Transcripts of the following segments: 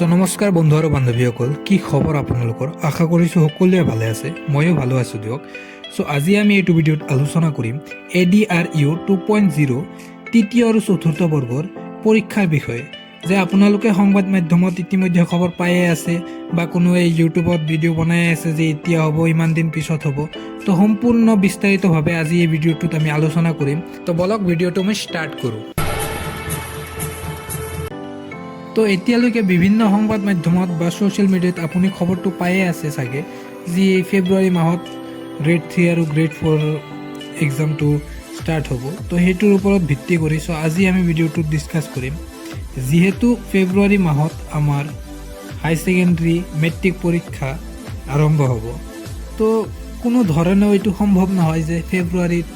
নমস্কাৰ বন্ধু আৰু বান্ধৱীসকল, কি খবৰ আপোনালোকৰ? আশা কৰিছোঁ সকলোৱে ভালে আছে। ময়ো ভালো আছোঁ দিয়ক। আজি আমি এইটো ভিডিঅ'ত আলোচনা কৰিম ADRU 2.0 তৃতীয় আৰু চতুৰ্থ বৰ্গৰ পৰীক্ষাৰ বিষয়ে। যে আপোনালোকে সংবাদ মাধ্যমত ইতিমধ্যে খবৰ পায়ে আছে বা কোনোৱে ইউটিউবত ভিডিঅ' বনাই আছে যে এতিয়া হ'ব, ইমান দিন পিছত হ'ব। তো সম্পূৰ্ণ বিস্তাৰিতভাৱে আজি এই ভিডিঅ'টোত আমি আলোচনা কৰিম। তো বলক ভিডিঅ'টো মই ষ্টাৰ্ট কৰোঁ। তো এতিয়ালৈকে বিভিন্ন সংবাদ মাধ্যমত বা ছ'চিয়েল মিডিয়াত আপুনি খবৰটো পায়ে আছে চাগে, যি ফেব্ৰুৱাৰী মাহত গ্ৰেড 3 আৰু গ্ৰেড 4 এক্সামটো ষ্টাৰ্ট হ'ব। তো সেইটোৰ ওপৰত ভিত্তি কৰি আজি আমি ভিডিঅ'টোত ডিছকাছ কৰিম। যিহেতু ফেব্ৰুৱাৰী মাহত আমাৰ হাই ছেকেণ্ডেৰী মেট্ৰিক পৰীক্ষা আৰম্ভ হ'ব, তো কোনো ধৰণেও এইটো সম্ভৱ নহয় যে ফেব্ৰুৱাৰীত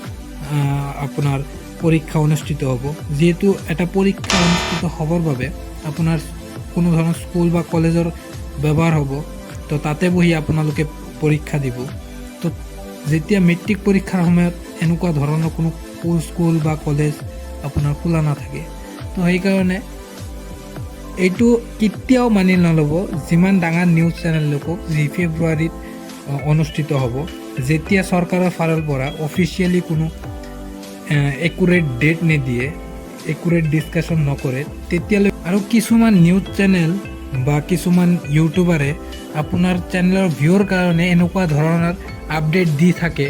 আপোনাৰ পৰীক্ষা অনুষ্ঠিত হ'ব। যিহেতু এটা পৰীক্ষা অনুষ্ঠিত হ'বৰ বাবে আপোনাৰ কোনো ধৰণৰ স্কুল বা কলেজৰ ব্যৱহাৰ হ'ব, তো তাতে বহি আপোনালোকে পৰীক্ষা দিব। তো যেতিয়া মেট্ৰিক পৰীক্ষাৰ সময়ত এনেকুৱা ধৰণৰ কোনো স্কুল বা কলেজ আপোনাৰ খোলা নাথাকে, তো সেইকাৰণে এইটো কেতিয়াও মানি নল'ব যিমান ডাঙৰ নিউজ চেনেল লোকক যি ফেব্ৰুৱাৰীত অনুষ্ঠিত হ'ব। যেতিয়া চৰকাৰৰ ফালৰ পৰা অফিচিয়েলি কোনো একুৰেট ডেট নিদিয়ে, একুৰেট ডিছকাশ্যন নকৰে, তেতিয়ালৈ আৰু কিছুমান নিউজ চেনেল বা কিছুমান ইউটিউবাৰে আপোনাৰ চেনেলৰ ভিউৰ কাৰণে এনেকুৱা ধৰণৰ আপডেট দি থাকে।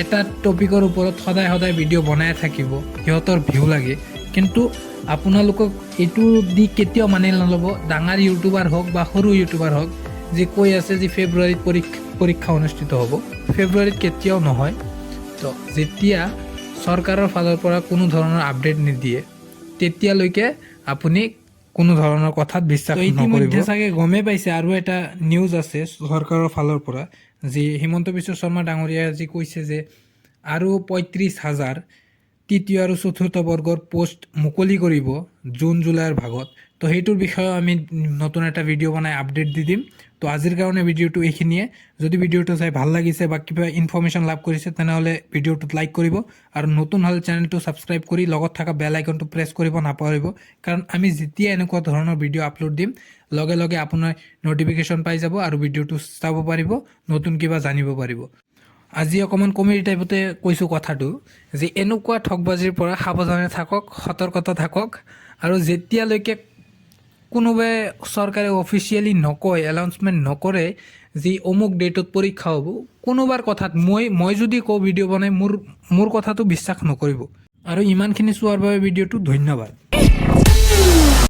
এটা টপিকৰ ওপৰত সদায় সদায় ভিডিঅ' বনাই থাকিব, সিহঁতৰ ভিউ লাগে। কিন্তু আপোনালোকক এইটো দি কেতিয়াও মানি নল'ব, ডাঙৰ ইউটিউবাৰ হওক বা সৰু ইউটিউবাৰ হওক, যে কৈ আছে যে ফেব্ৰুৱাৰীত পৰীক্ষা অনুষ্ঠিত হ'ব। ফেব্ৰুৱাৰীত কেতিয়াও নহয়। তো যেতিয়া চৰকাৰৰ ফালৰ পৰা কোনো ধৰণৰ আপডেট নিদিয়ে, তেতিয়ালৈকে আপুনি কোনো ধৰণৰ কথাত বিশ্বাস নকৰিব। চাগে গমেই পাইছে আৰু এটা নিউজ আছে চৰকাৰৰ ফালৰ পৰা, যি হিমন্ত বিশ্ব শৰ্মা ডাঙৰীয়াই আজি কৈছে যে আৰু 35,000 তৃতীয় আৰু চতুৰ্থ বৰ্গৰ পোষ্ট মুকলি কৰিব জুন জুলাইৰ ভাগত। তো সেইটোৰ বিষয়েও আমি নতুন এটা ভিডিঅ' বনাই আপডেট দি দিম। তো আজিৰ কাৰণে ভিডিঅ'টো এইখিনিয়ে। যদি ভিডিঅ'টো চাই ভাল লাগিছে বা কিবা ইনফৰ্মেশ্যন লাভ কৰিছে, তেনেহ'লে ভিডিঅ'টোত লাইক কৰিব আৰু নতুন হ'লে চেনেলটো ছাবস্ক্ৰাইব কৰি লগত থকা বেল আইকনটো প্ৰেছ কৰিব নাপাহৰিব। কাৰণ আমি যেতিয়া এনেকুৱা ধৰণৰ ভিডিঅ' আপলোড দিম, লগে লগে আপোনাৰ ন'টিফিকেশ্যন পাই যাব আৰু ভিডিঅ'টো চাব পাৰিব, নতুন কিবা জানিব পাৰিব। আজি অকণমান কমেডি টাইপতে কৈছোঁ কথাটো, যে এনেকুৱা ঠগবাজিৰ পৰা সাৱধানে থাকক, সতৰ্কতা থাকক। আৰু যেতিয়ালৈকে কোনোবাই চৰকাৰে অফিচিয়েলি নকয়, এনাউন্সমেণ্ট নকৰে যে অমুক ডেটত পৰীক্ষা হ'ব, কোনোবাৰ কথাত মই যদি কওঁ ভিডিঅ' বনাই, মোৰ কথাটো বিশ্বাস নকৰিব। আৰু ইমানখিনি চোৱাৰ বাবে ভিডিঅ'টো ধন্যবাদ।